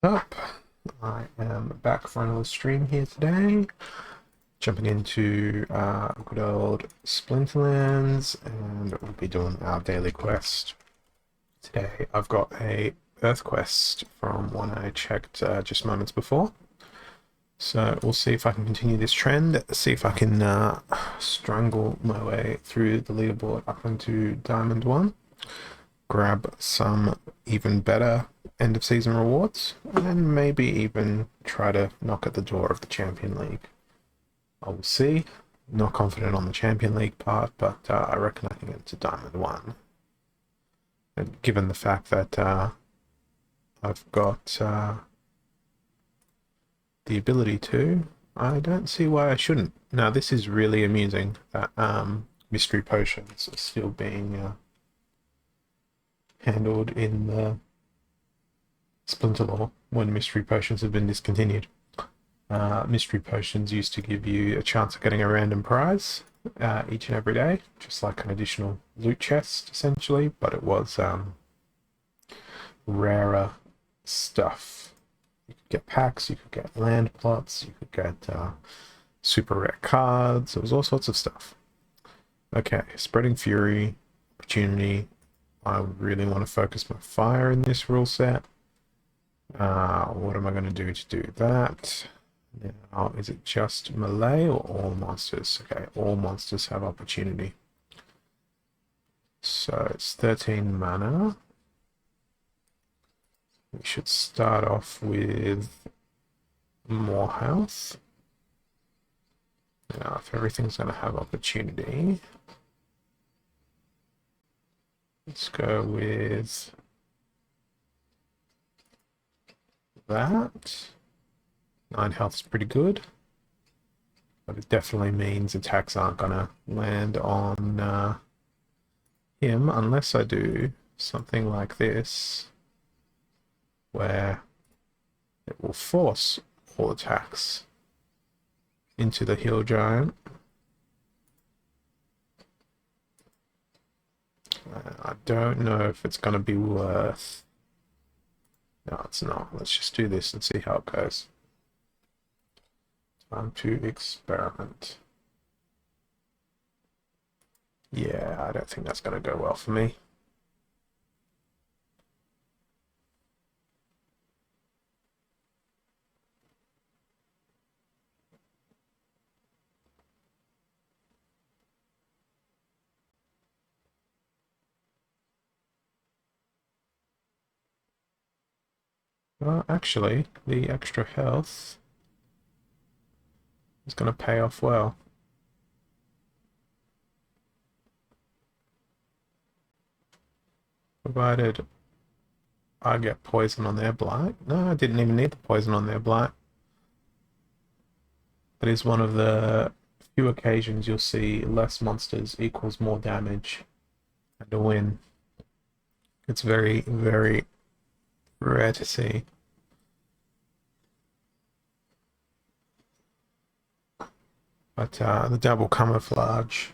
Up. I am back for another stream here today, jumping into good old Splinterlands, and we'll be doing our daily quest. Today I've got a Earth quest from one I checked just moments before. So we'll see if I can continue this trend, see if I can strangle my way through the leaderboard up into Diamond 1, grab some even better end of season rewards, and maybe even try to knock at the door of the Champion League. I will see. Not confident on the Champion League part, but I reckon I can get to Diamond 1. And given the fact that I've got the ability to, I don't see why I shouldn't. Now, this is really amusing that mystery potions are still being handled in the Splinter Lore when mystery potions have been discontinued. Mystery potions used to give you a chance of getting a random prize each and every day, just like an additional loot chest, essentially, but it was rarer stuff. You could get packs, you could get land plots, you could get super rare cards, there was all sorts of stuff. Okay, Spreading Fury, Opportunity. I really want to focus my fire in this rule set. What am I going to do that? Now, is it just melee or all monsters? Okay, all monsters have opportunity. So it's 13 mana. We should start off with more health. Now, if everything's going to have opportunity, let's go with that. 9 health is pretty good, but it definitely means attacks aren't gonna land on him unless I do something like this, where it will force all attacks into the hill giant. I don't know if it's gonna be worth. No, it's not. Let's just do this and see how it goes. Time to experiment. Yeah, I don't think that's going to go well for me. Well, actually, the extra health is going to pay off well. Provided I get poison on their blight. No, I didn't even need the poison on their blight. That is one of the few occasions you'll see less monsters equals more damage and a win. It's very, very rare to see. But the double camouflage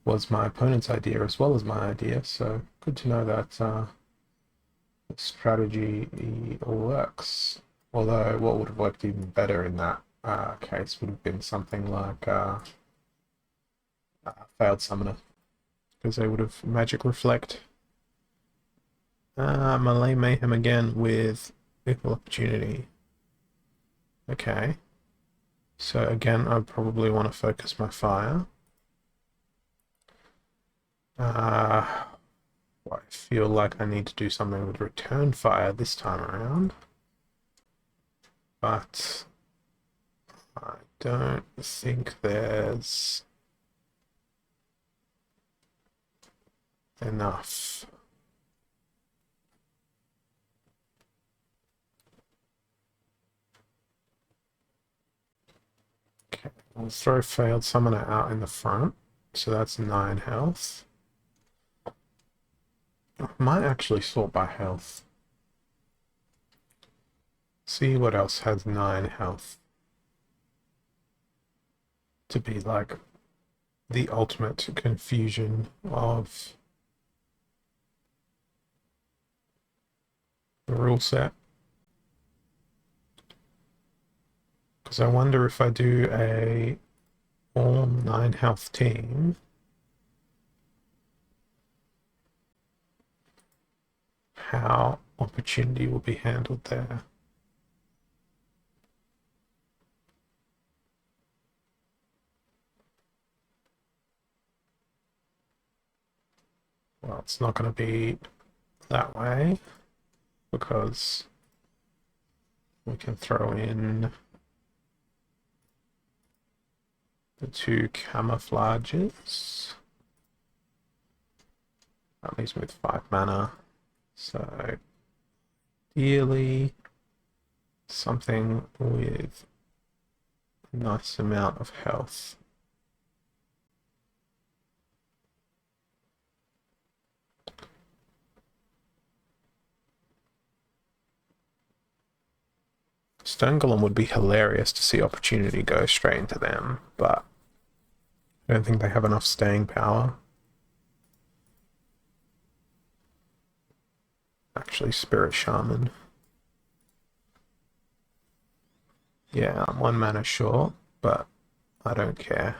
was my opponent's idea as well as my idea, so good to know that the strategy works. Although what would have worked even better in that case would have been something like Failed Summoner, because they would have Magic Reflect. Melee Mayhem again with Equal Opportunity. Okay. So again, I probably want to focus my fire. I feel like I need to do something with Return Fire this time around. But I don't think there's enough. Okay, we'll throw Failed Summoner out in the front. So that's 9 health. I might actually sort by health. See what else has 9 health. To be like the ultimate confusion of the rule set. Because I wonder if I do a all 9 health team, how opportunity will be handled there. Well, it's not going to be that way because we can throw in the 2 camouflages. That leaves me with 5 mana. So ideally something with a nice amount of health. Stone Golem would be hilarious to see opportunity go straight into them, but I don't think they have enough staying power. Actually, Spirit Shaman. Yeah, I'm 1 mana short, but I don't care.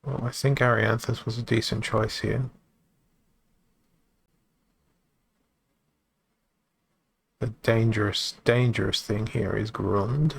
Well, I think Arianthus was a decent choice here. The dangerous thing here is Grund.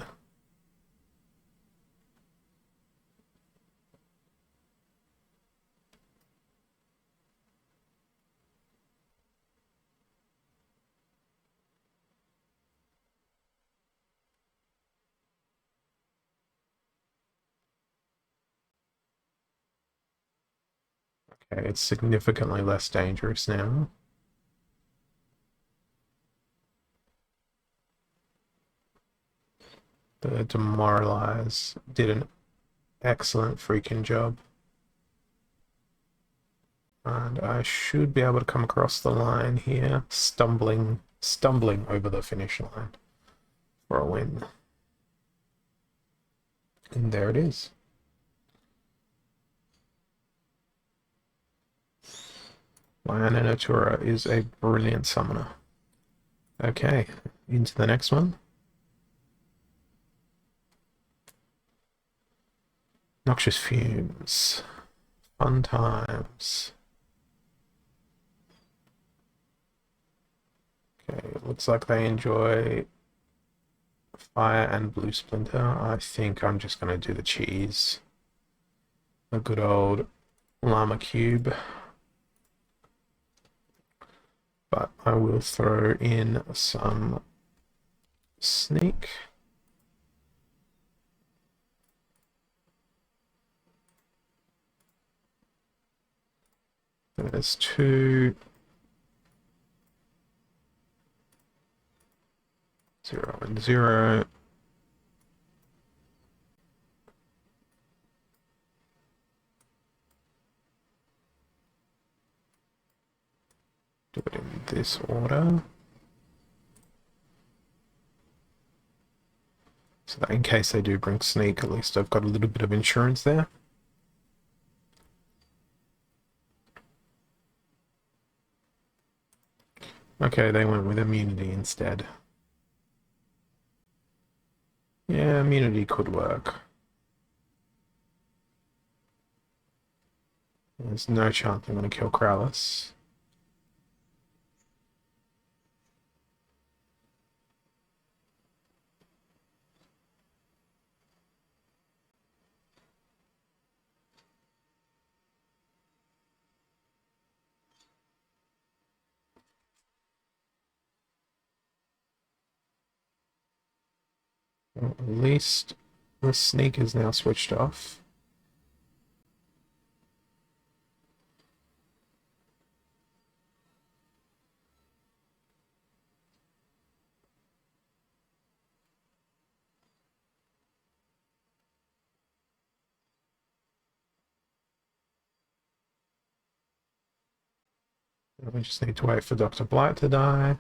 Okay, it's significantly less dangerous now. The Demoralize did an excellent freaking job. And I should be able to come across the line here, stumbling over the finish line for a win. And there it is. Lyanna Natura is a brilliant summoner. Okay, into the next one. Noxious Fumes. Fun times. Okay, looks like they enjoy fire and blue splinter. I think I'm just going to do the cheese. A good old llama cube. But I will throw in some sneak. There's 2. 0 and 0. Do it in this order. So that in case they do bring sneak, at least I've got a little bit of insurance there. Okay, they went with immunity instead. Yeah, immunity could work. There's no chance I'm going to kill Krallis. Well, at least the sneak is now switched off. We just need to wait for Dr. Blight to die.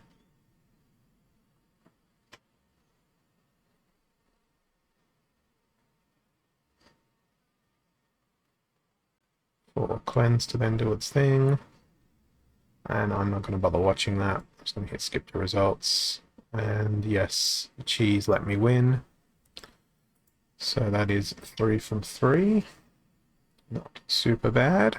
For Cleanse to then do its thing. And I'm not going to bother watching that. Just going to hit skip to results. And yes, cheese let me win. So that is 3 from 3. Not super bad.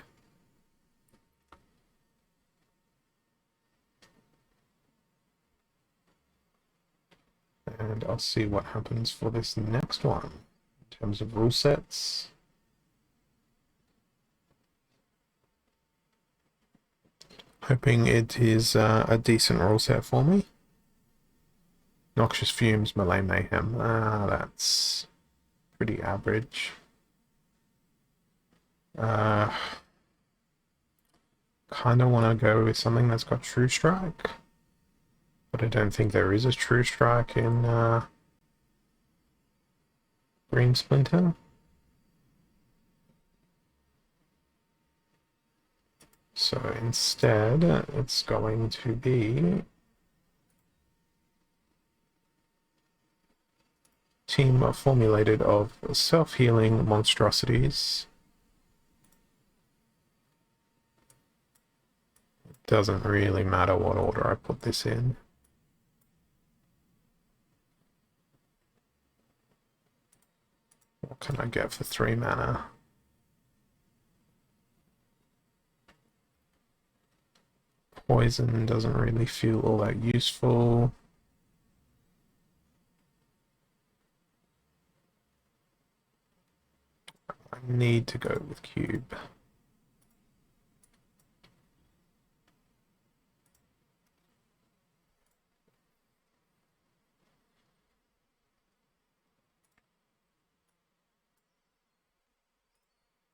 And I'll see what happens for this next one in terms of rule sets. Hoping it is a decent rule set for me. Noxious Fumes, Melee Mayhem. That's pretty average. Kind of want to go with something that's got True Strike, but I don't think there is a True Strike in Green Splinter. So instead, it's going to be team formulated of self-healing monstrosities. Doesn't really matter what order I put this in. What can I get for 3 mana? Poison doesn't really feel all that useful. I need to go with Cube.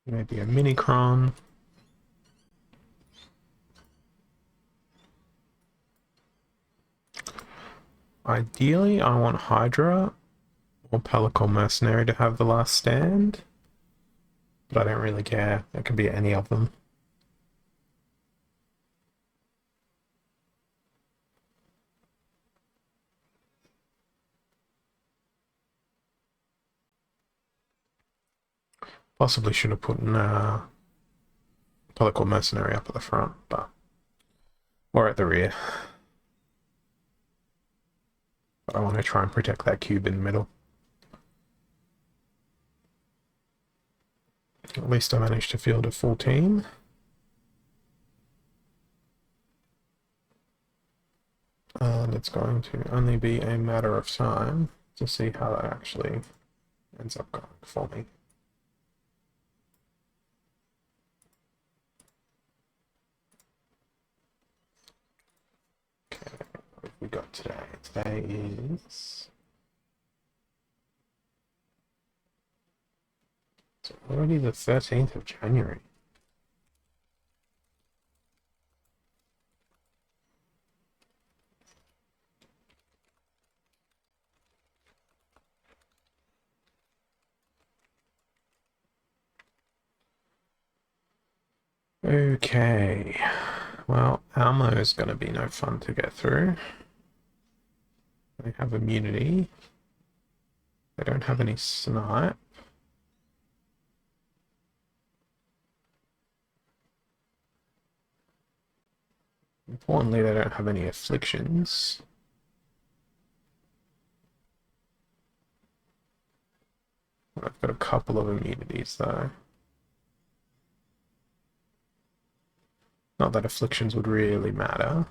Maybe a Minicron. Ideally, I want Hydra or Pellicle Mercenary to have the last stand, but I don't really care. It can be any of them. Possibly should have put Pellicle Mercenary up at the front, but or at the rear. But I want to try and protect that cube in the middle. At least I managed to field a full team. And it's going to only be a matter of time to see how that actually ends up going for me. Okay, what have we got today? Today is... It's already the 13th of January. Okay, well, Almo is going to be no fun to get through. They have immunity. They don't have any snipe. Importantly, they don't have any afflictions. I've got a couple of immunities though. Not that afflictions would really matter.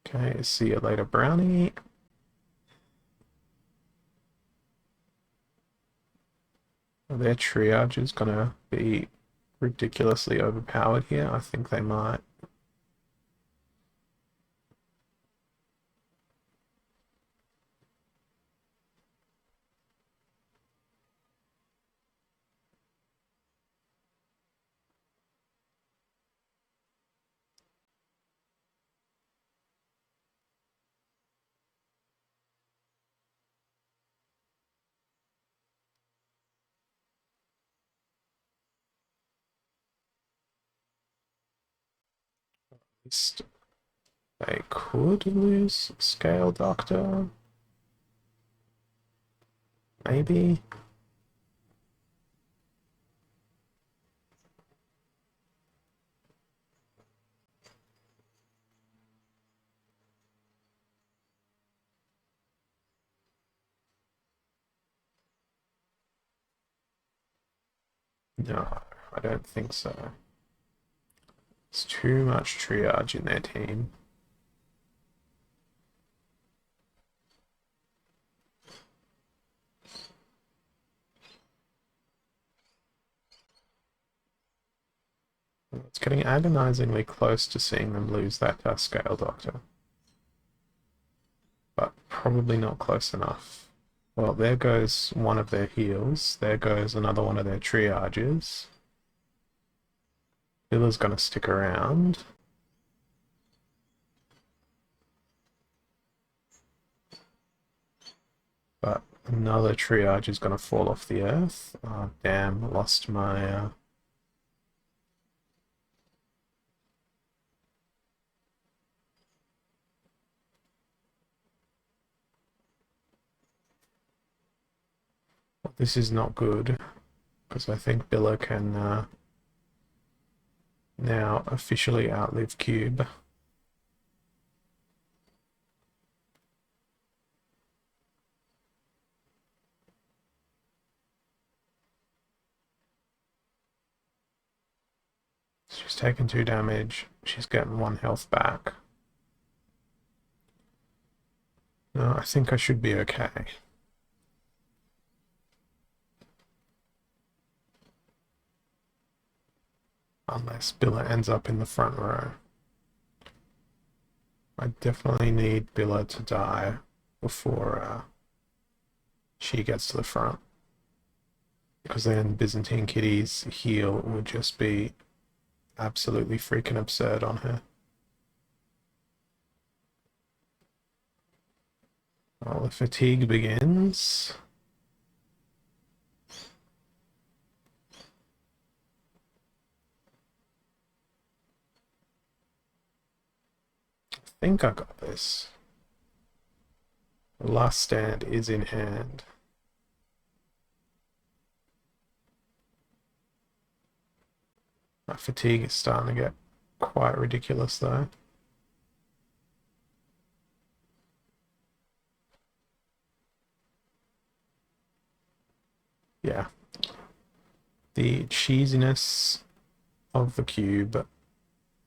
Okay, see you later, Brownie. Their triage is gonna be ridiculously overpowered here. I think they might. They could lose Scale Doctor. Maybe. No, I don't think so. It's too much triage in their team. It's getting agonizingly close to seeing them lose that Scale Doctor. But probably not close enough. Well, there goes one of their heals. There goes another one of their triages. Villa's gonna stick around. But another triage is gonna fall off the earth. Oh, damn, lost my... This is not good, because I think Billa can now officially outlive Cube. She's taken 2 damage. She's getting 1 health back. No, I think I should be okay. Unless Billa ends up in the front row. I definitely need Billa to die before she gets to the front. Because then Byzantine Kitty's heal would just be absolutely freaking absurd on her. Well, the fatigue begins. I think I got this. The last stand is in hand. My fatigue is starting to get quite ridiculous though. Yeah. The cheesiness of the cube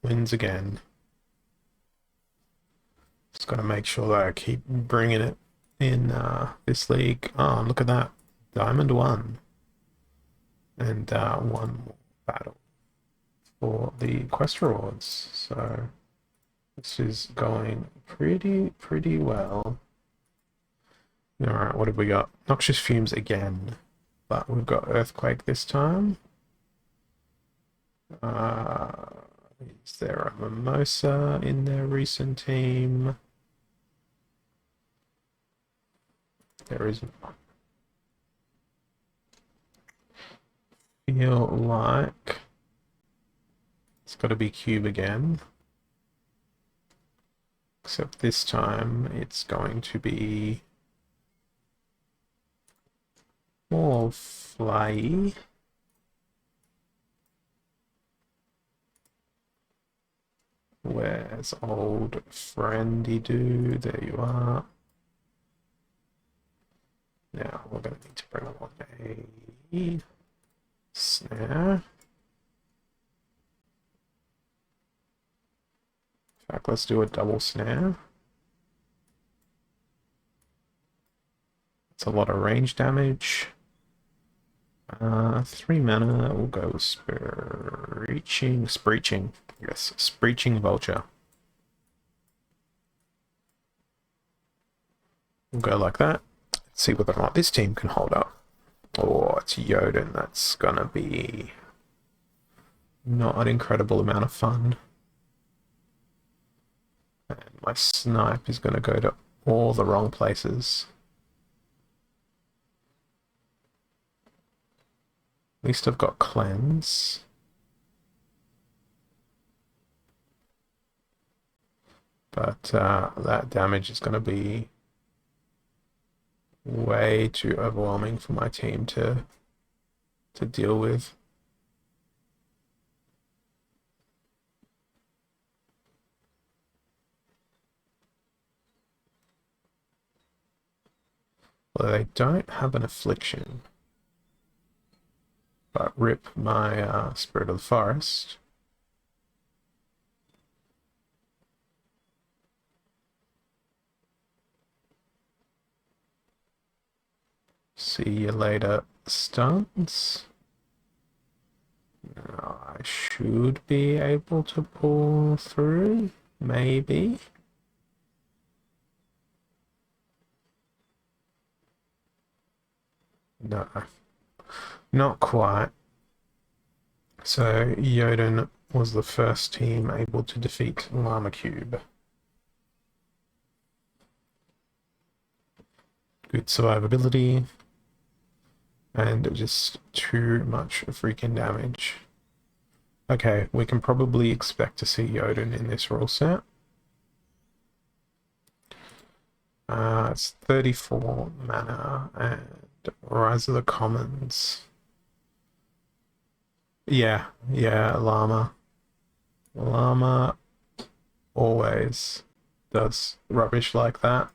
wins again. Just got to make sure that I keep bringing it in this league. Oh, look at that. Diamond 1. And 1 more battle for the quest rewards. So this is going pretty well. Alright, what have we got? Noxious Fumes again. But we've got Earthquake this time. Is there a Mimosa in their recent team? There isn't. Feel like it's got to be Cube again. Except this time it's going to be more flyy. Where's old friendy do? There you are. Now we're going to need to bring along a snare. In fact, let's do a double snare. It's a lot of range damage. 3 mana, we'll go with Screeching. Yes, Screeching Vulture. We'll go like that. Let's see whether or not this team can hold up. Oh, it's Yoden. That's gonna be not an incredible amount of fun. And my snipe is gonna go to all the wrong places. At least I've got cleanse. But that damage is going to be way too overwhelming for my team to deal with. Well, they don't have an affliction. But rip my Spirit of the Forest. See you later, stunts. Now I should be able to pull through, maybe. No, not quite. So Jotun was the first team able to defeat Llama Cube. Good survivability. And just too much freaking damage. Okay, we can probably expect to see Jotun in this rule set. It's 34 mana and Rise of the Commons. Yeah, Llama. Llama always does rubbish like that.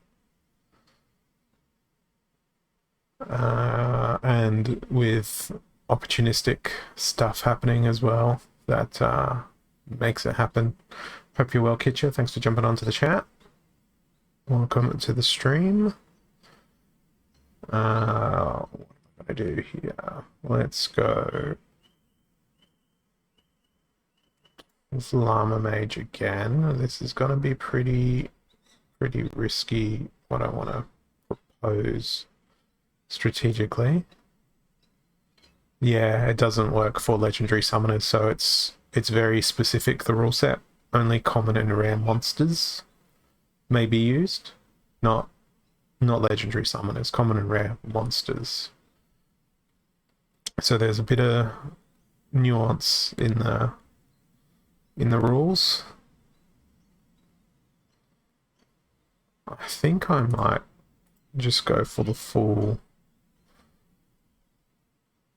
And with opportunistic stuff happening as well, that makes it happen. Hope you're well, Kitcher. Thanks for jumping onto the chat. Welcome to the stream. What am I gonna do here? Let's go with Llama Mage again. This is gonna be pretty risky. What I want to propose strategically. Yeah, it doesn't work for legendary summoners, so it's very specific, the rule set. Only common and rare monsters may be used, not legendary summoners, common and rare monsters. So there's a bit of nuance in the rules. I think I might just go for the full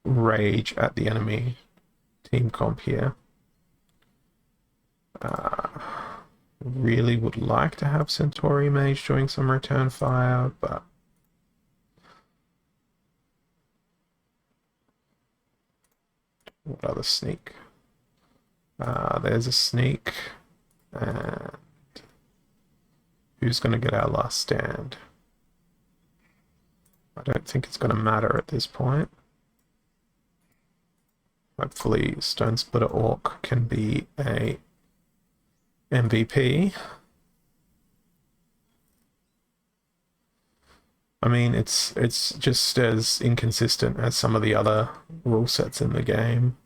rage at the enemy team comp here. Really would like to have Centauri Mage doing some return fire, but what other sneak? There's a sneak, and who's going to get our last stand? I don't think it's going to matter at this point. Hopefully Stone Splitter Orc can be a MVP. I mean, it's just as inconsistent as some of the other rule sets in the game.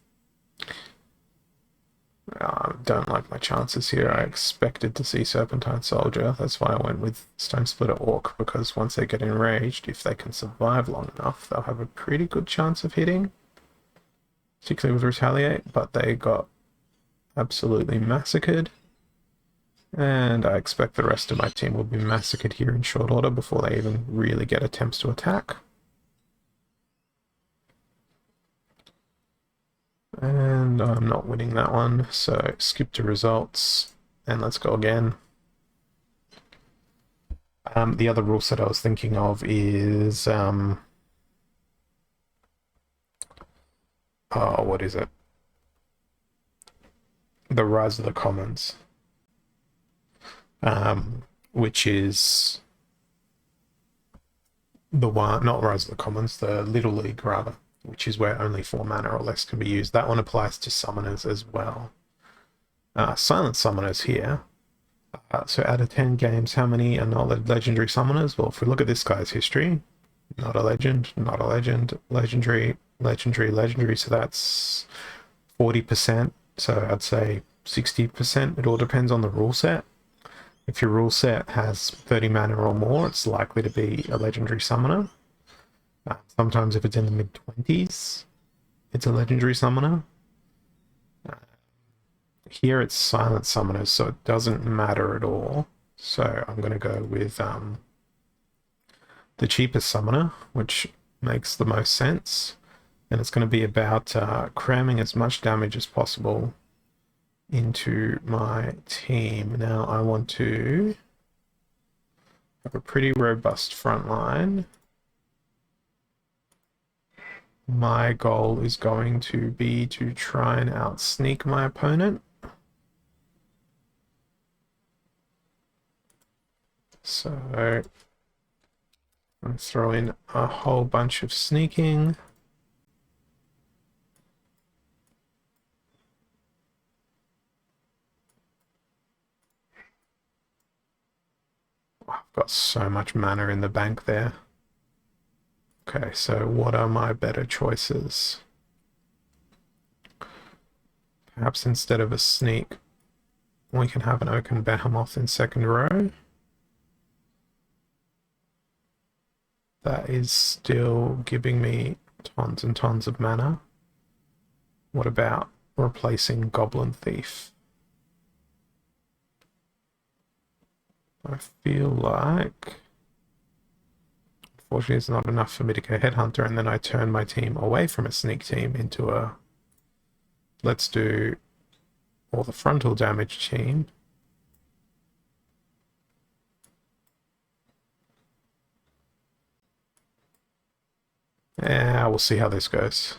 I don't like my chances here. I expected to see Serpentine Soldier. That's why I went with Stone Splitter Orc, because once they get enraged, if they can survive long enough, they'll have a pretty good chance of hitting, particularly with Retaliate, but they got absolutely massacred. And I expect the rest of my team will be massacred here in short order before they even really get attempts to attack. And I'm not winning that one, so skip to results, and let's go again. The other rule set I was thinking of is... what is it? The Rise of the Commons. Which is the one, not Rise of the Commons, the Little League rather, which is where only 4 mana or less can be used. That one applies to summoners as well. Silent summoners here. So out of 10 games, how many are not legendary summoners? Well, if we look at this guy's history, not a legend, not a legend, legendary, legendary, so that's 40%. So I'd say 60%. It all depends on the rule set. If your rule set has 30 mana or more, it's likely to be a legendary summoner. Sometimes if it's in the mid-20s, it's a legendary summoner. Here it's silent summoners, so it doesn't matter at all. So I'm going to go with the cheapest summoner, which makes the most sense. And it's going to be about cramming as much damage as possible into my team. Now I want to have a pretty robust front line. my goal is going to be to try and outsneak my opponent. So I'm throw in a whole bunch of sneaking. I've got so much mana in the bank there. Okay, so what are my better choices? Perhaps instead of a sneak, we can have an Oaken Behemoth in second row. That is still giving me tons and tons of mana. What about replacing Goblin Thief? I feel like, unfortunately, it's not enough for me to go Headhunter, and then I turn my team away from a sneak team into a let's do all the frontal damage team. Yeah, we'll see how this goes.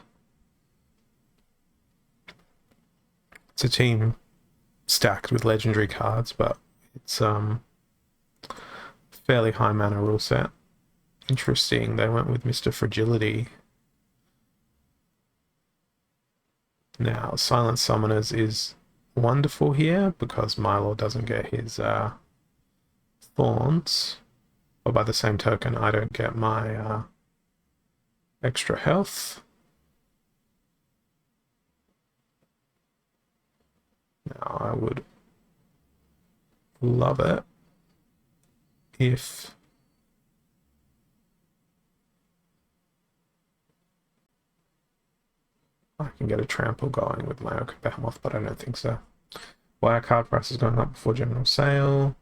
It's a team stacked with legendary cards, but it's fairly high mana rule set. Interesting, they went with Mr. Fragility. Now, Silent Summoners is wonderful here because Milo doesn't get his Thorns, but by the same token, I don't get my extra health. Now, I would love it if I can get a trample going with my Oaken Behemoth, but I don't think so. Why are card prices going up before general sale?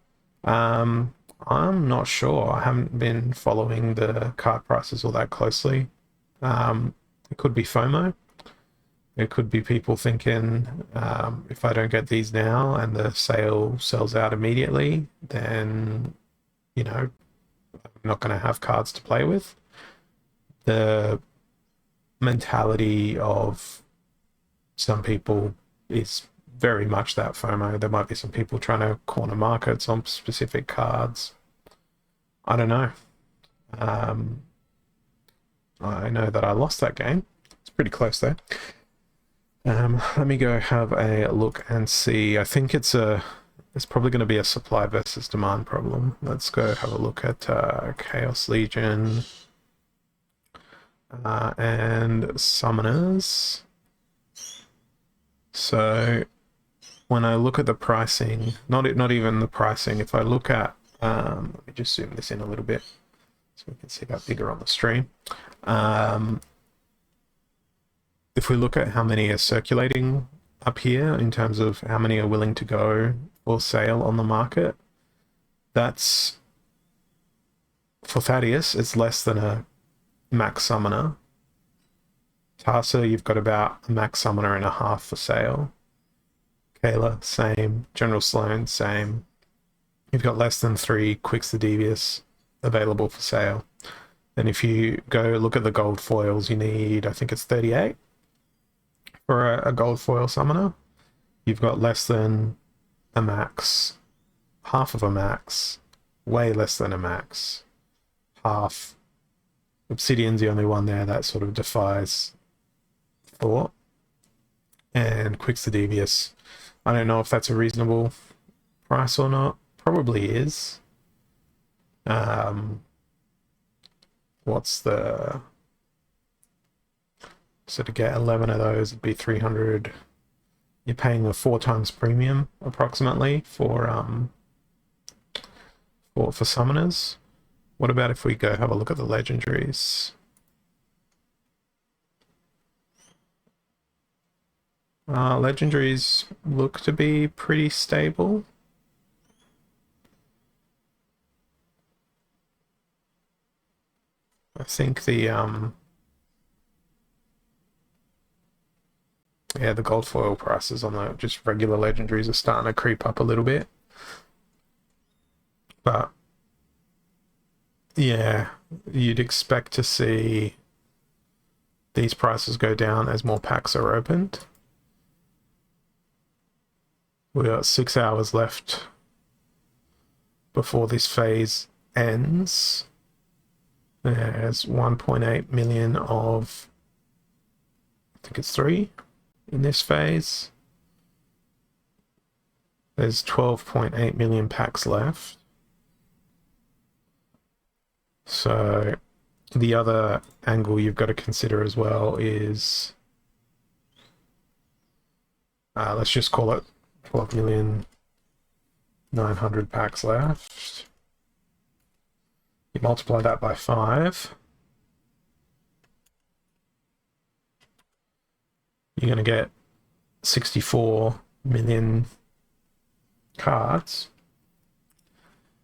I'm not sure. I haven't been following the card prices all that closely. It could be FOMO. It could be people thinking if I don't get these now and the sale sells out immediately, then, you know, I'm not going to have cards to play with. The mentality of some people is very much that FOMO. There might be some people trying to corner markets on specific cards. I don't know. I know that I lost that game. It's pretty close though. Let me go have a look and see. I think it's probably going to be a supply versus demand problem. Let's go have a look at Chaos Legion and Summoners. So when I look at the pricing, not even the pricing, if I look at, let me just zoom this in a little bit so we can see that bigger on the stream. If we look at how many are circulating up here in terms of how many are willing to go for sale on the market, that's, for Thaddeus, it's less than a max summoner. Tarsa, you've got about a max summoner and a half for sale. Kayla, same. General Sloan, same. You've got less than 3 Quicks the Devious available for sale. And if you go look at the gold foils, you need, I think it's 38 for a gold foil summoner. You've got less than a max, half of a max, way less than a max, half. Obsidian's the only one there that sort of defies thought. And Quicks the Devious, I don't know if that's a reasonable price or not. Probably is. What's the... So to get 11 of those, it'd be 300. You're paying a 4 times premium, approximately, for summoners. What about if we go have a look at the legendaries? Legendaries look to be pretty stable. I think the yeah, the gold foil prices on the just regular legendaries are starting to creep up a little bit. But yeah, you'd expect to see these prices go down as more packs are opened. We got 6 hours left before this phase ends. There's 1.8 million of, I think it's 3 in this phase. There's 12.8 million packs left. So the other angle you've got to consider as well is, let's just call it 12,900,000 packs left. You multiply that by 5. You're going to get 64 million cards.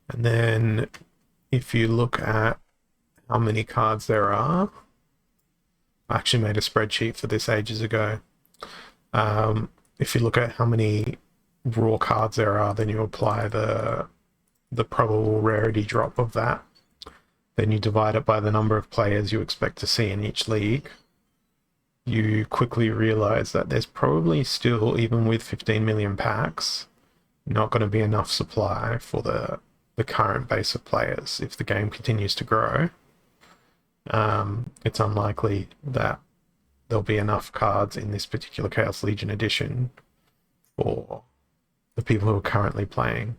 And then if you look at how many cards there are, I actually made a spreadsheet for this ages ago. If you look at how many raw cards there are, then you apply the probable rarity drop of that. Then you divide it by the number of players you expect to see in each league. You quickly realize that there's probably still, even with 15 million packs, not going to be enough supply for the current base of players. If the game continues to grow, it's unlikely that there'll be enough cards in this particular Chaos Legion edition for the people who are currently playing.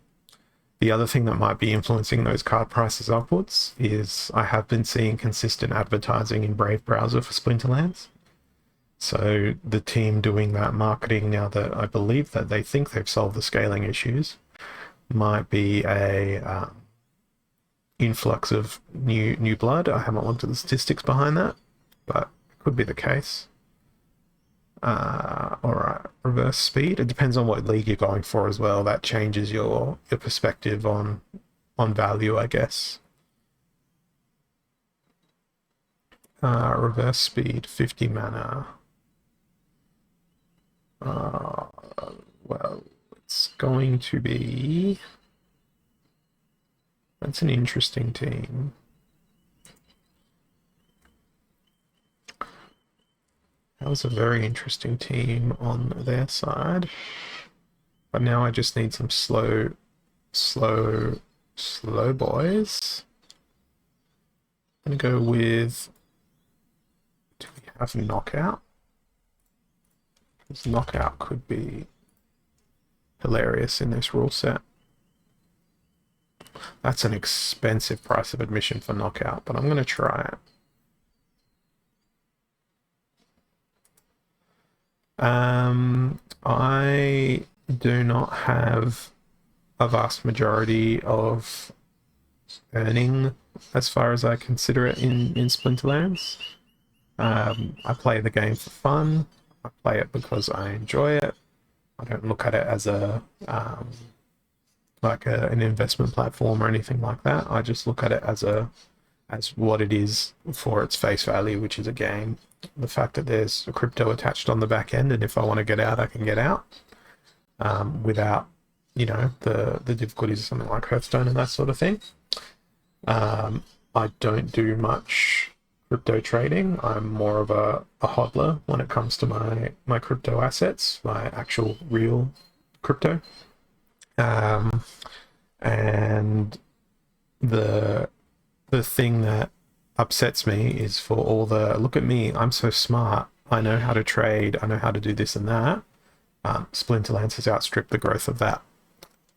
The other thing that might be influencing those card prices upwards is I have been seeing consistent advertising in Brave browser for Splinterlands. So the team doing that marketing, now that I believe that they think they've solved the scaling issues, might be a influx of new blood. I haven't looked at the statistics behind that, but it could be the case. Alright, reverse speed. It depends on what league you're going for as well. That changes your perspective on value, I guess. Reverse speed, 50 mana. Well, it's going to be... That's an interesting team. That was a very interesting team on their side. But now I just need some slow boys. I'm gonna go with... Do we have knockout? Because knockout could be hilarious in this rule set. That's an expensive price of admission for knockout, but I'm going to try it. I do not have a vast majority of earning as far as I consider it in Splinterlands. I play the game for fun. I play it because I enjoy it. I don't look at it as an investment platform or anything like that. I just look at it as what it is for its face value, which is a game. The fact that there's a crypto attached on the back end, and if I want to get out, I can get out without, the difficulties of something like Hearthstone and that sort of thing. I don't do much crypto trading. I'm more of a hodler when it comes to my crypto assets, my actual real crypto. And the thing that upsets me is for all the, look at me, I'm so smart, I know how to trade, I know how to do this and that. Splinterlands has outstripped the growth of that.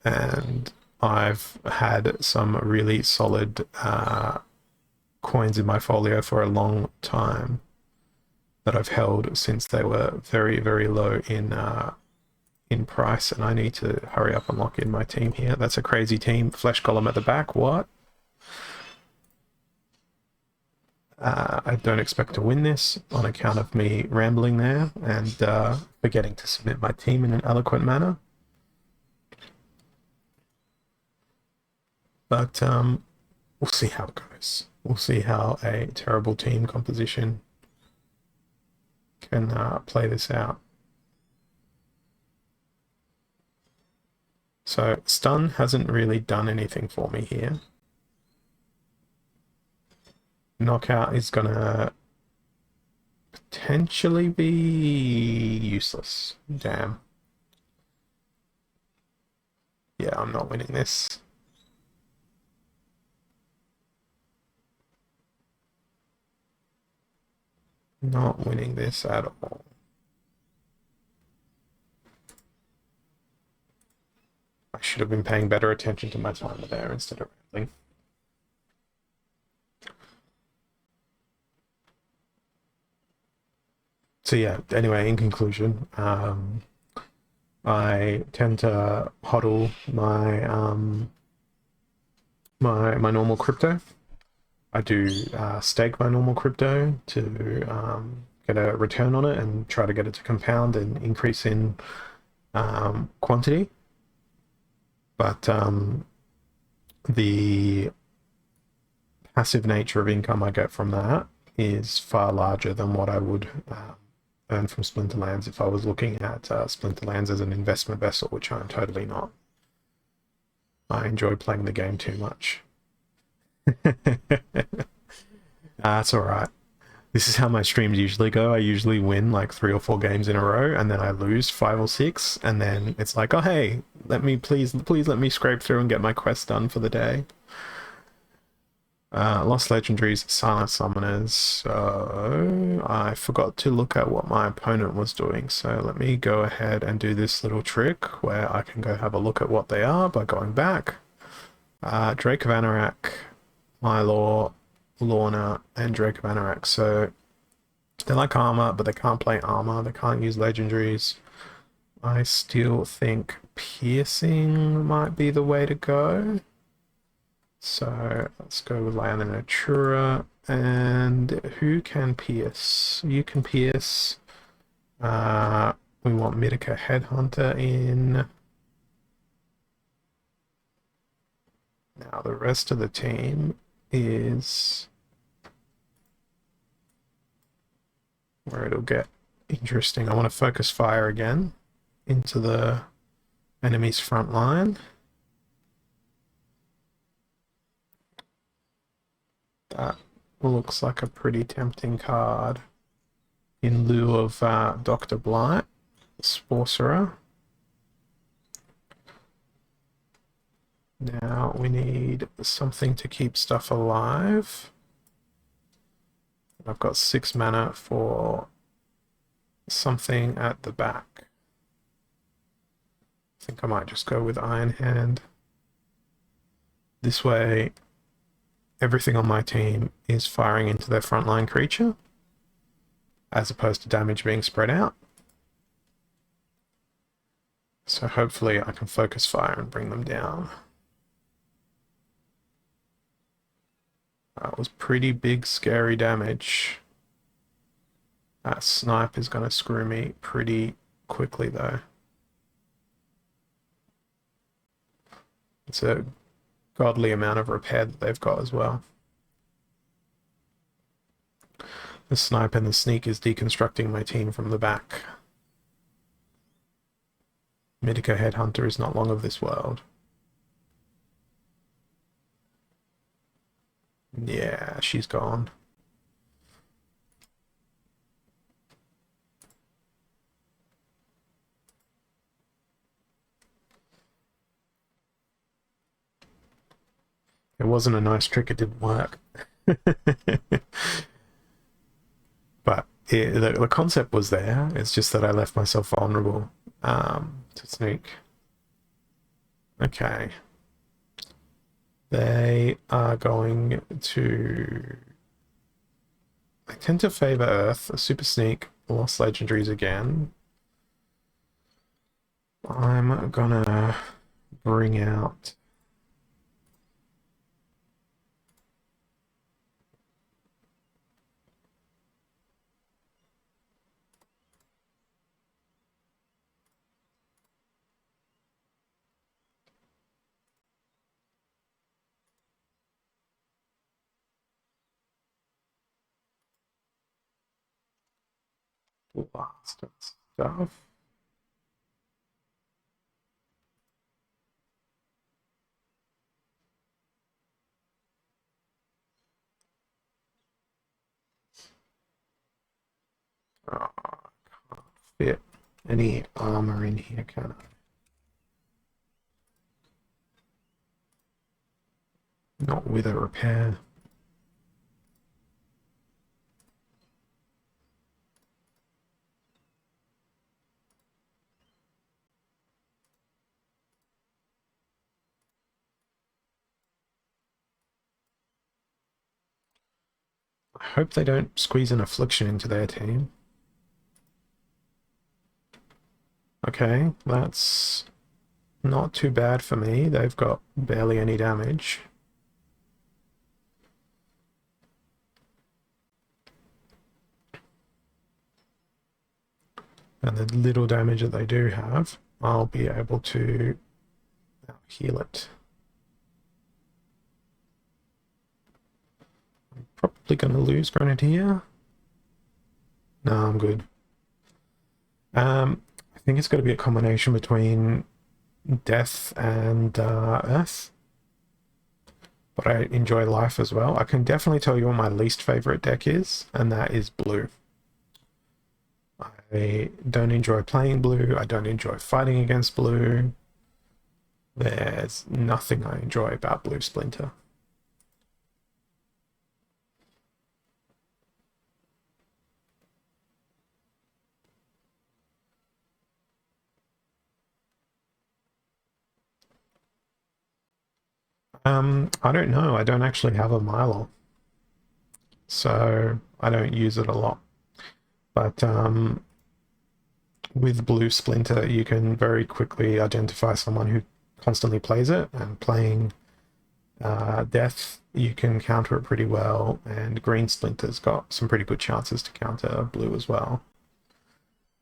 And I've had some really solid coins in my folio for a long time that I've held since they were very, very low in price, and I need to hurry up and lock in my team here. That's a crazy team. Flesh column at the back. What? I don't expect to win this on account of me rambling there and forgetting to submit my team in an eloquent manner. But we'll see how it goes. We'll see how a terrible team composition can play this out. So stun hasn't really done anything for me here. Knockout is gonna potentially be useless. Damn. Yeah, I'm not winning this. Not winning this at all. I should have been paying better attention to my timer there instead of rambling. So yeah, anyway, in conclusion, I tend to hodl my my normal crypto. I do stake my normal crypto to get a return on it and try to get it to compound and increase in quantity. But the passive nature of income I get from that is far larger than what I would earn from Splinterlands if I was looking at Splinterlands as an investment vessel, which I'm totally not. I enjoy playing the game too much. That's all right. This is how my streams usually go. I usually win like 3 or 4 games in a row, and then I lose 5 or 6, and then it's like, oh hey, let me please let me scrape through and get my quest done for the day. Lost legendaries, silent summoners. So I forgot to look at what my opponent was doing. So let me go ahead and do this little trick where I can go have a look at what they are by going back. Drake of Anorak, Mylor, Lorna, and Drake of Anorak. So they like armor, but they can't play armor. They can't use legendaries. I still think piercing might be the way to go. So let's go with Lyanna Natura. And who can pierce? You can pierce. We want Mitika Headhunter in. Now the rest of the team is where it'll get interesting. I want to focus fire again into the enemy's front line. That looks like a pretty tempting card in lieu of Dr. Blight, Sorcerer. Now we need something to keep stuff alive. I've got 6 mana for something at the back. I think I might just go with Iron Hand. This way, everything on my team is firing into their frontline creature, as opposed to damage being spread out. So hopefully I can focus fire and bring them down. That was pretty big, scary damage. That snipe is going to screw me pretty quickly, though. It's a godly amount of repair that they've got as well. The snipe and the sneak is deconstructing my team from the back. Mitika Headhunter is not long of this world. Yeah, she's gone. It wasn't a nice trick, it didn't work. But the concept was there, it's just that I left myself vulnerable to sneak. Okay. They are going to... I tend to favor Earth, a Super Sneak, Lost Legendaries again. I'm gonna bring out... blast and stuff. Oh, can't fit any armor in here, can I? Not with a repair. I hope they don't squeeze an affliction into their team. Okay, that's not too bad for me. They've got barely any damage. And the little damage that they do have, I'll be able to heal it. I'm probably going to lose Grenadier. No, I'm good. I think it's got to be a combination between Death and Earth. But I enjoy Life as well. I can definitely tell you what my least favorite deck is, and that is Blue. I don't enjoy playing Blue. I don't enjoy fighting against Blue. There's nothing I enjoy about Blue Splinter. I don't know. I don't actually have a Milo, so I don't use it a lot. But with Blue Splinter, you can very quickly identify someone who constantly plays it, and playing Death, you can counter it pretty well, and Green Splinter's got some pretty good chances to counter Blue as well.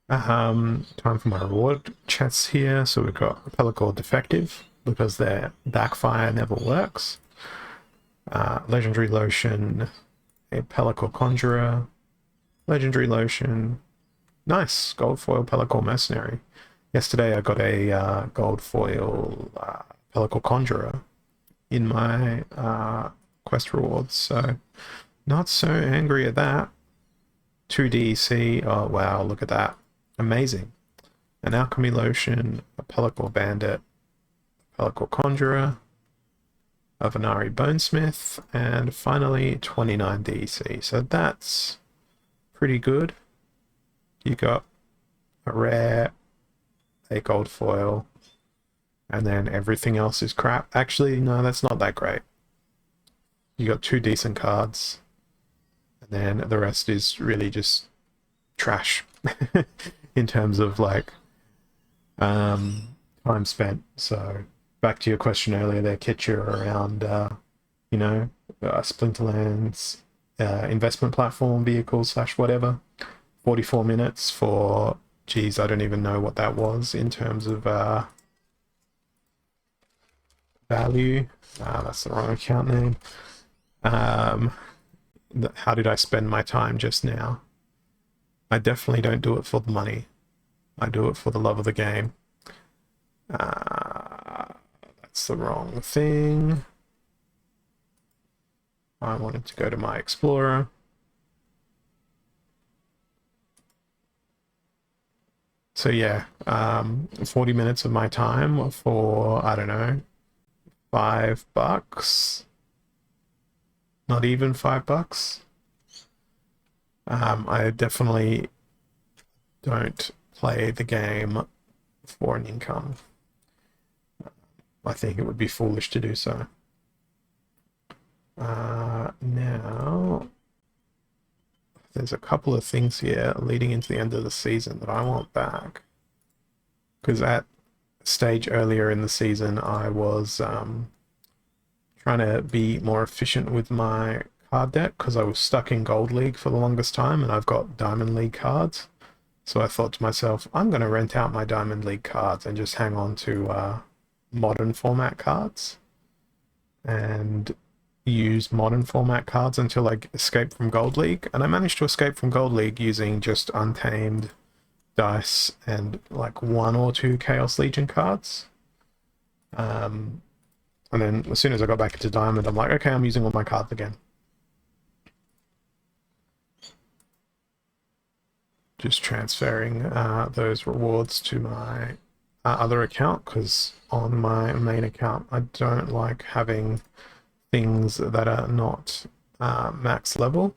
Time for my reward chests here. So we've got Pellicle Defective, because their backfire never works. Legendary Lotion, a Pellicle Conjurer, Legendary Lotion. Nice, gold foil Pellicle Mercenary. Yesterday I got a gold foil Pellicle Conjurer in my quest rewards, so not so angry at that. 2 DEC, oh wow, look at that. Amazing. An Alchemy Lotion, a Pellicle Bandit, a Pellicle Conjurer, a Venari Bonesmith, and finally 29 DEC. So that's pretty good. You got a rare, a gold foil, and then everything else is crap. Actually, no, that's not that great. You got 2 decent cards, and then the rest is really just trash in terms of like time spent. So back to your question earlier there, Kitcher, around Splinterlands, investment platform vehicles / whatever. 44 minutes for, geez, I don't even know what that was in terms of value. That's the wrong account name. How did I spend my time just now? I definitely don't do it for the money. I do it for the love of the game. That's the wrong thing. I wanted to go to my Explorer. So yeah, 40 minutes of my time for, I don't know, $5. Not even $5. I definitely don't play the game for an income. I think it would be foolish to do so. Now, there's a couple of things here leading into the end of the season that I want back. Because at a stage earlier in the season, I was trying to be more efficient with my card deck, because I was stuck in Gold League for the longest time, and I've got Diamond League cards. So I thought to myself, I'm going to rent out my Diamond League cards and just hang on to modern format cards, and use modern format cards until I escape from Gold League. And I managed to escape from Gold League using just Untamed dice and like 1 or 2 Chaos Legion cards. And then as soon as I got back into Diamond, I'm like, okay, I'm using all my cards again. just transferring those rewards to my other account, because on my main account I don't like having things that are not max level.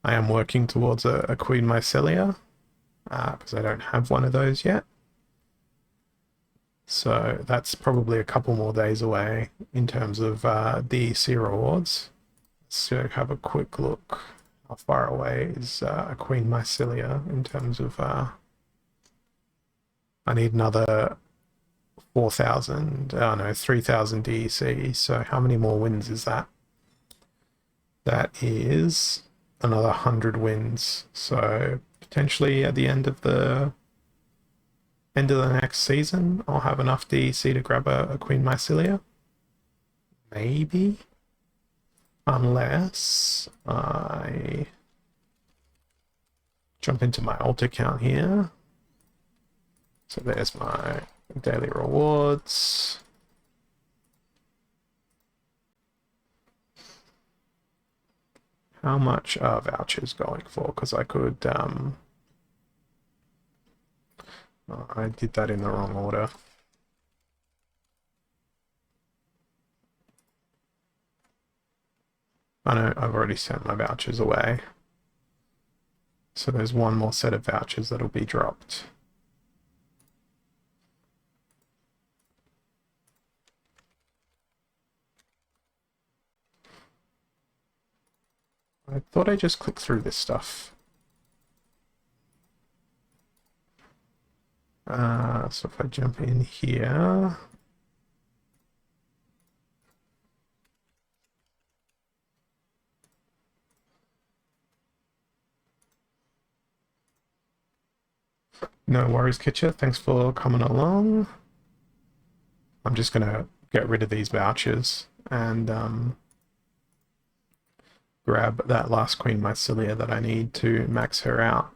I am working towards a Queen Mycelia because I don't have one of those yet. So that's probably a couple more days away in terms of DEC rewards. So have a quick look. How far away is a Queen Mycelia in terms of... I need another 4,000, oh no, 3,000 DEC. So how many more wins is that? That is another 100 wins. So potentially at the end of the next season, I'll have enough DEC to grab a Queen Mycelia. Maybe. Unless I jump into my alt account here. So there's my daily rewards. How much are vouchers going for? Because I could... I did that in the wrong order. I know I've already sent my vouchers away. So there's one more set of vouchers that'll be dropped. I thought I just clicked through this stuff. So if I jump in here... No worries, Kitcher. Thanks for coming along. I'm just going to get rid of these vouchers and grab that last Queen Mycelia that I need to max her out.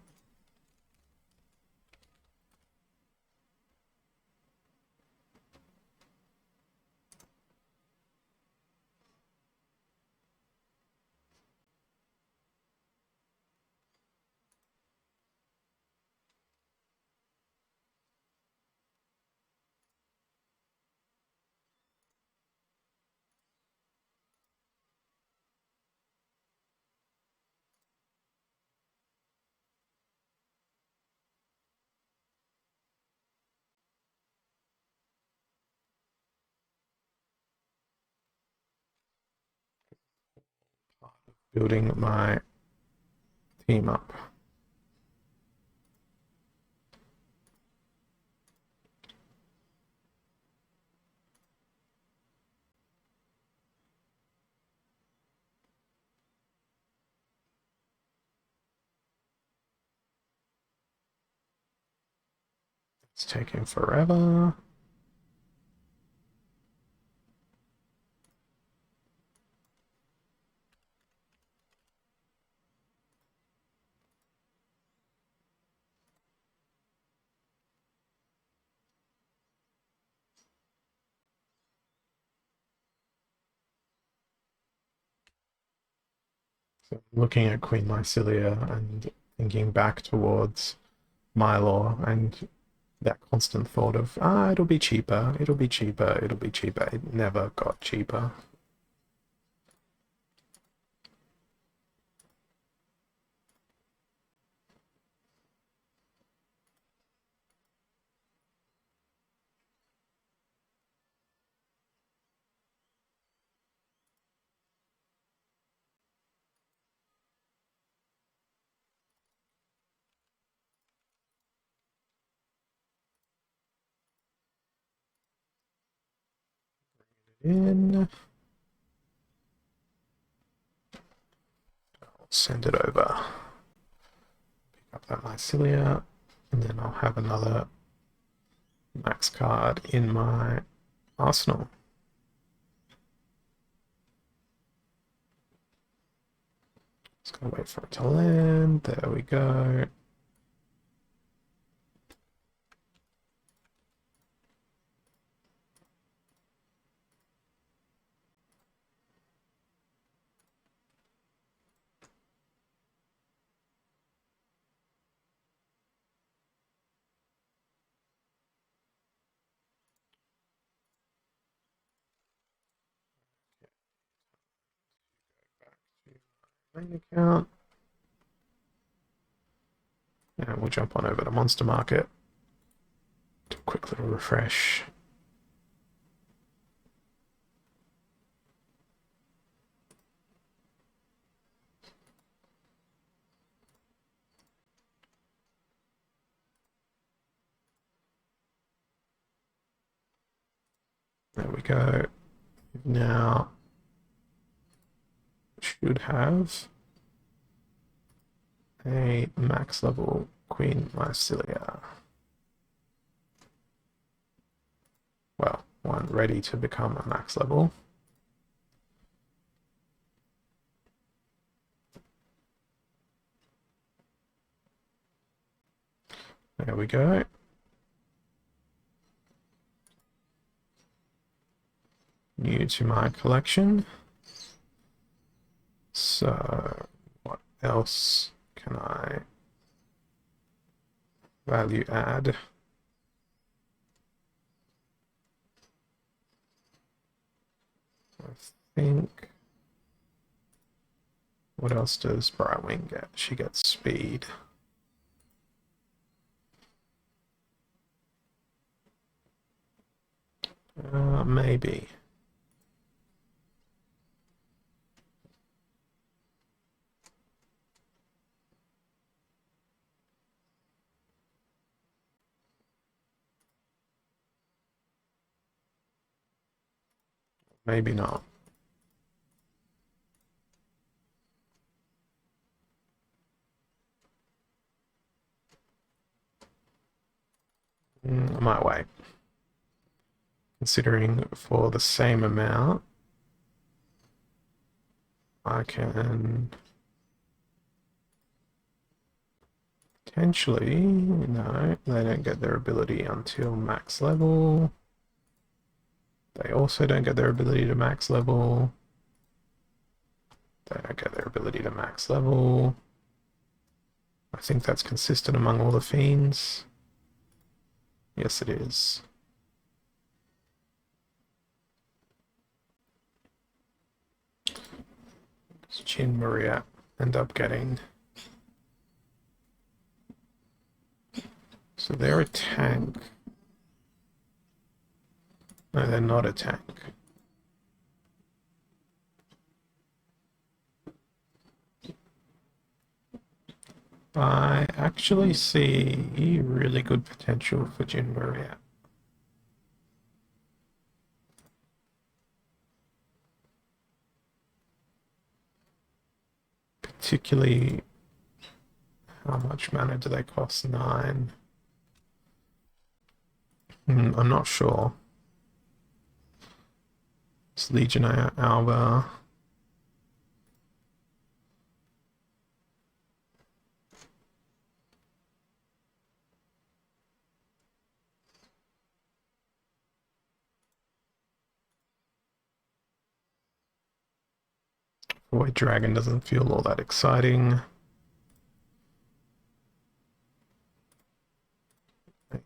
Building my team up. It's taking forever. So looking at Queen Mycelia and thinking back towards Mylor and that constant thought of, it'll be cheaper, it'll be cheaper, it'll be cheaper. It never got cheaper. In. I'll send it over. Pick up that Mycelia, and then I'll have another max card in my arsenal. Just gonna wait for it to land. There we go. main account. And we'll jump on over to Monster Market. Do a quick little refresh. There we go. Now should have a max level Queen Mycelia. Well, one ready to become a max level. There we go. New to my collection. So what else can I value add? I think. What else does Brightwing get? She gets speed. Maybe. Maybe not. I might wait. Considering for the same amount, I can potentially, no, they don't get their ability until max level. They also don't get their ability to max level. They don't get their ability to max level. I think that's consistent among all the fiends. Yes, it is. Does Jin Maria end up getting? So they're a tank. No, they're not a tank. I actually see really good potential for Jin Maria. Particularly, how much mana do they cost? 9. I'm not sure. It's Legionnaire Alba. Void Dragon doesn't feel all that exciting. 8,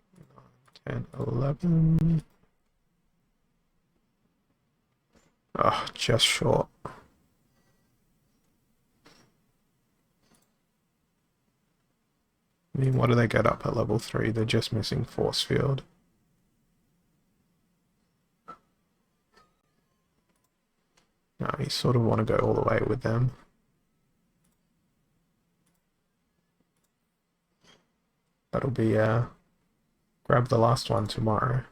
9, 10, 11. Oh, just short. I mean, what do they get up at level 3? They're just missing Force Field. No, you sort of want to go all the way with them. That'll be, grab the last one tomorrow.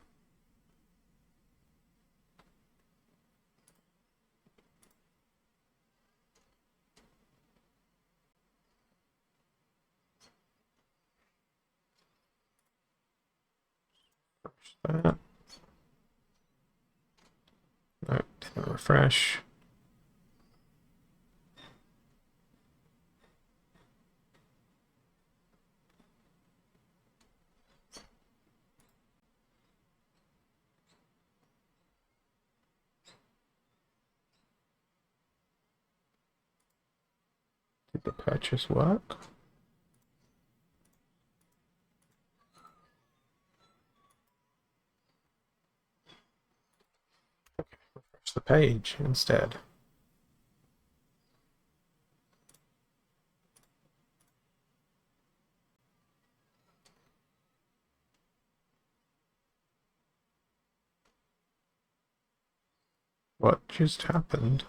That. No, didn't refresh. Did the purchase work? Okay, refresh the page instead. What just happened?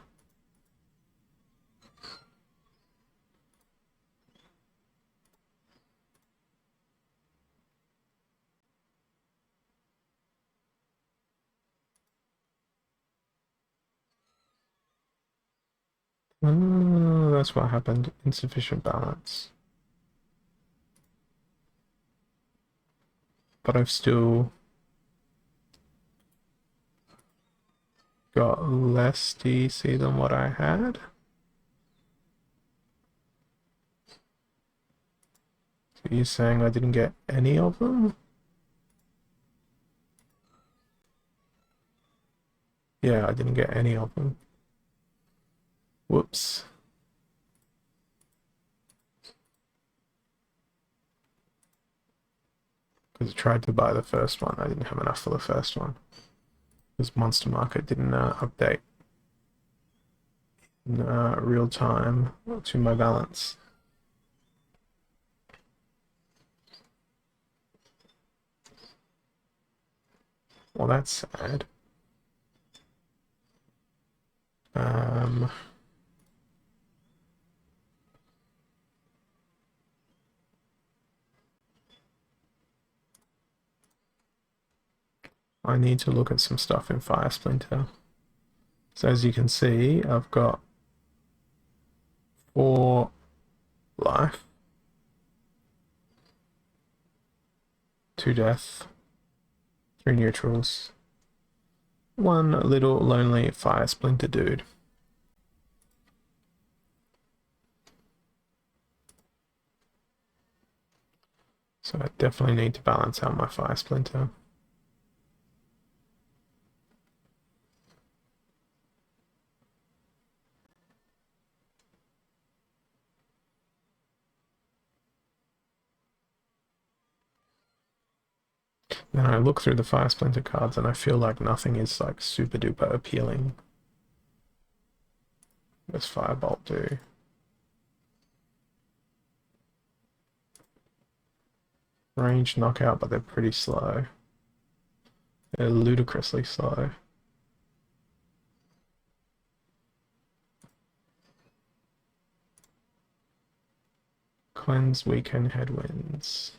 Oh, that's what happened. Insufficient balance. But I've still got less DC than what I had. So you're saying I didn't get any of them? Yeah, I didn't get any of them. Whoops. Because I tried to buy the first one. I didn't have enough for the first one. Because Monster Market didn't update in real time to my balance. Well, that's sad. I need to look at some stuff in Fire Splinter. So as you can see, I've got 4 life, 2 death, 3 neutrals, 1 little lonely Fire Splinter dude. So I definitely need to balance out my Fire Splinter. Then I look through the Fire Splinter cards and I feel like nothing is like super duper appealing. What does Firebolt do? Range knockout, but they're pretty slow. They're ludicrously slow. Cleanse, weaken, headwinds.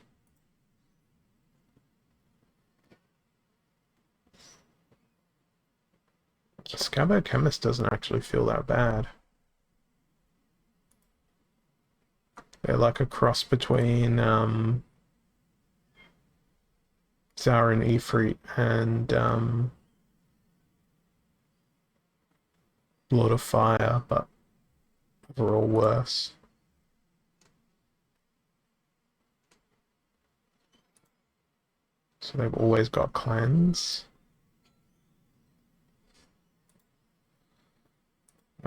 Scabbard Chemist doesn't actually feel that bad. They're like a cross between Sauron Ifrit and Lord of Fire, but overall worse. So they've always got cleanse.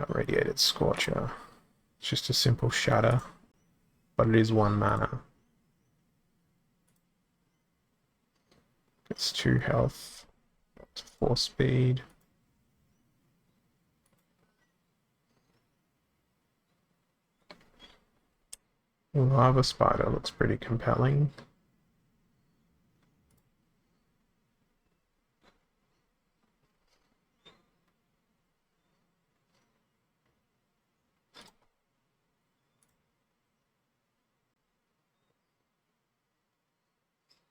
Radiated Scorcher. It's just a simple shatter, but it is 1 mana. It's 2 health, 4 speed. Lava Spider looks pretty compelling.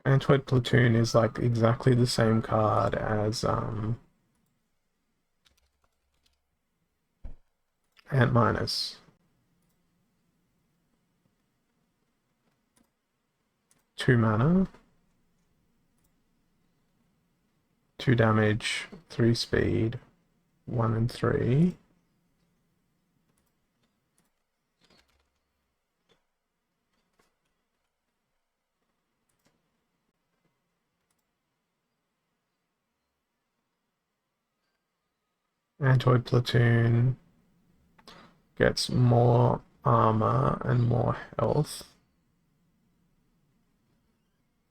Antwoid Platoon is like exactly the same card as Ant Minus. 2 mana, 2 damage, 3 speed, 1 and 3. Antwoid Platoon gets more armor and more health.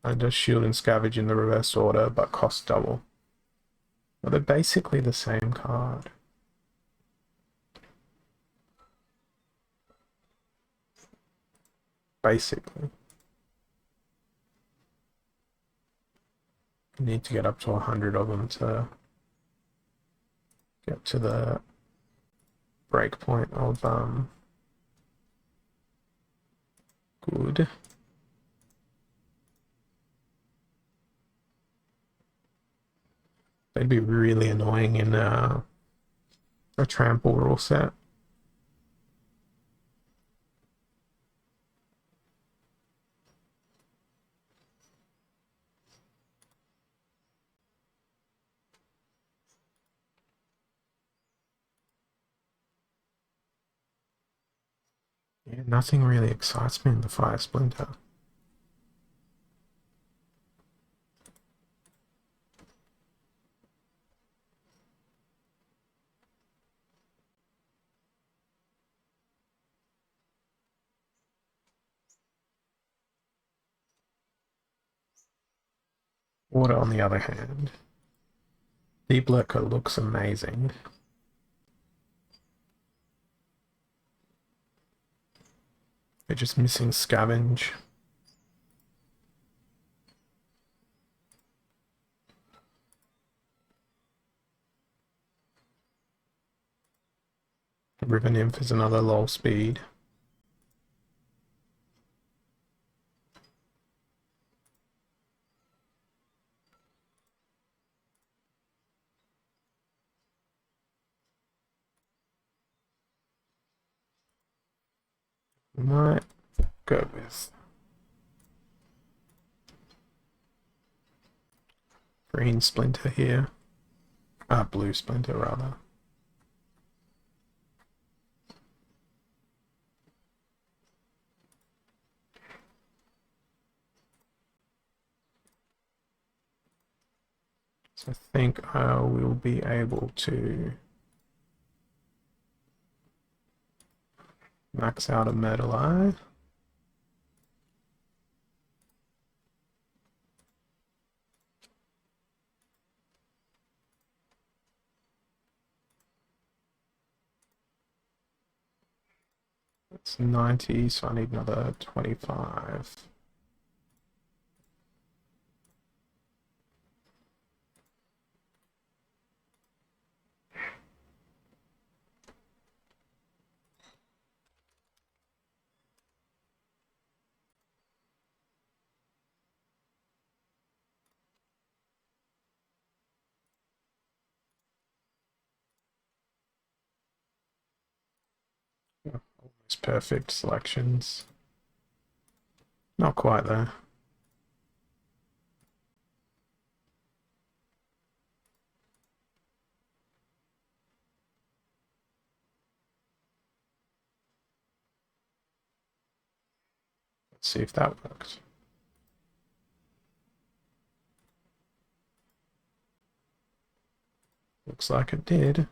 And does shield and scavenge in the reverse order, but costs double. Well, they're basically the same card. Basically. You need to get up to 100 of them to get to the break point of good. They'd be really annoying in a trample rule set. Yeah, nothing really excites me in the Fire Splinter. Water, on the other hand, Deep Lurker looks amazing. They're just missing Scavenge. River Nymph is another low speed. Might go with green Splinter here. Blue Splinter rather. So I think I will be able to max out a Metal Eye. It's 90, so I need another 25. Almost perfect selections. Not quite there. Let's see if that worked. Looks like it did.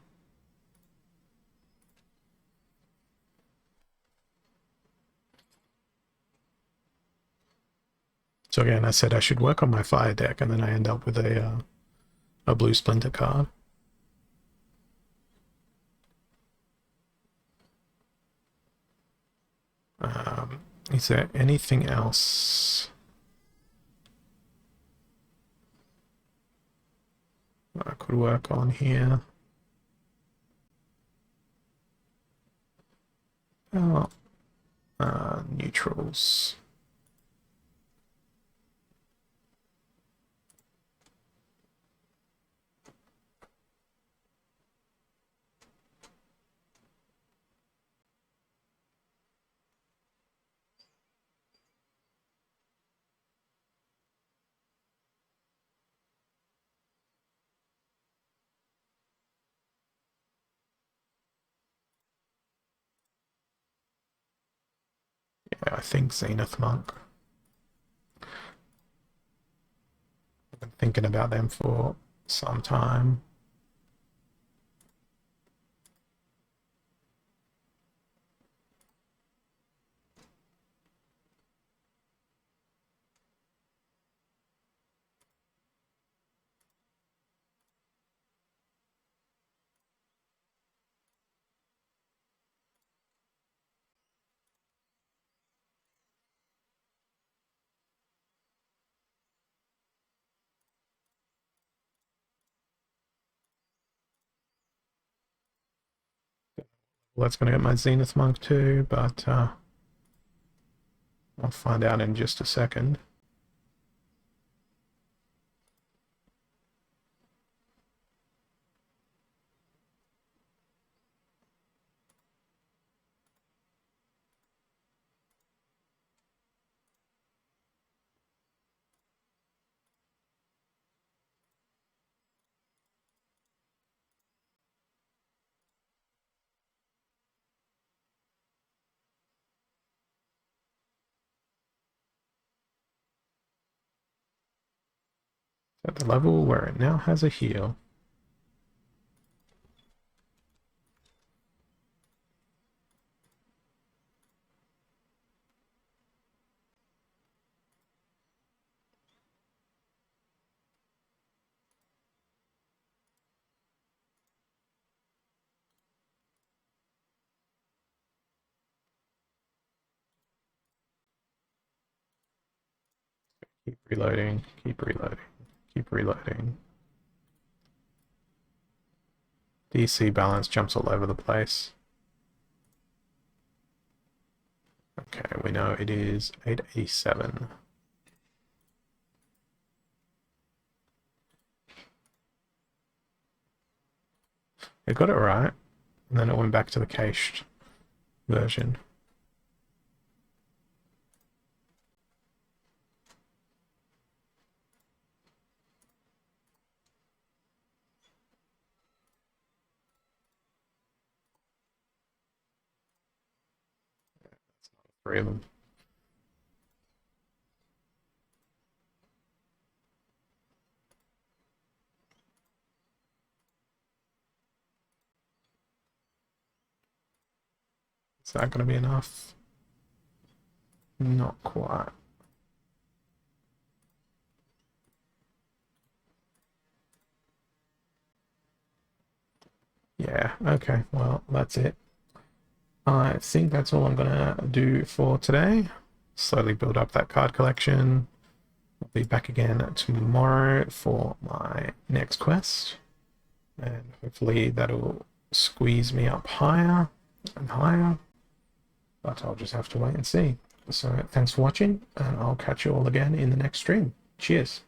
So again, I said I should work on my fire deck, and then I end up with a blue Splinter card. Is there anything else I could work on here? Oh, neutrals. Yeah, I think Zenith Monk. I've been thinking about them for some time. that's going to get my Zenith Monk too, but I'll find out in just a second. At the level where it now has a heal. Keep reloading, keep reloading, keep reloading. DC balance jumps all over the place. Okay, we know it is 887. It got it right, and then it went back to the cached version. Three of them. Is that going to be enough? Not quite. Yeah, okay, well, that's it. I think that's all I'm gonna do for today. Slowly build up that card collection. I'll be back again tomorrow for my next quest. And hopefully that'll squeeze me up higher and higher. But I'll just have to wait and see. So thanks for watching, and I'll catch you all again in the next stream. Cheers.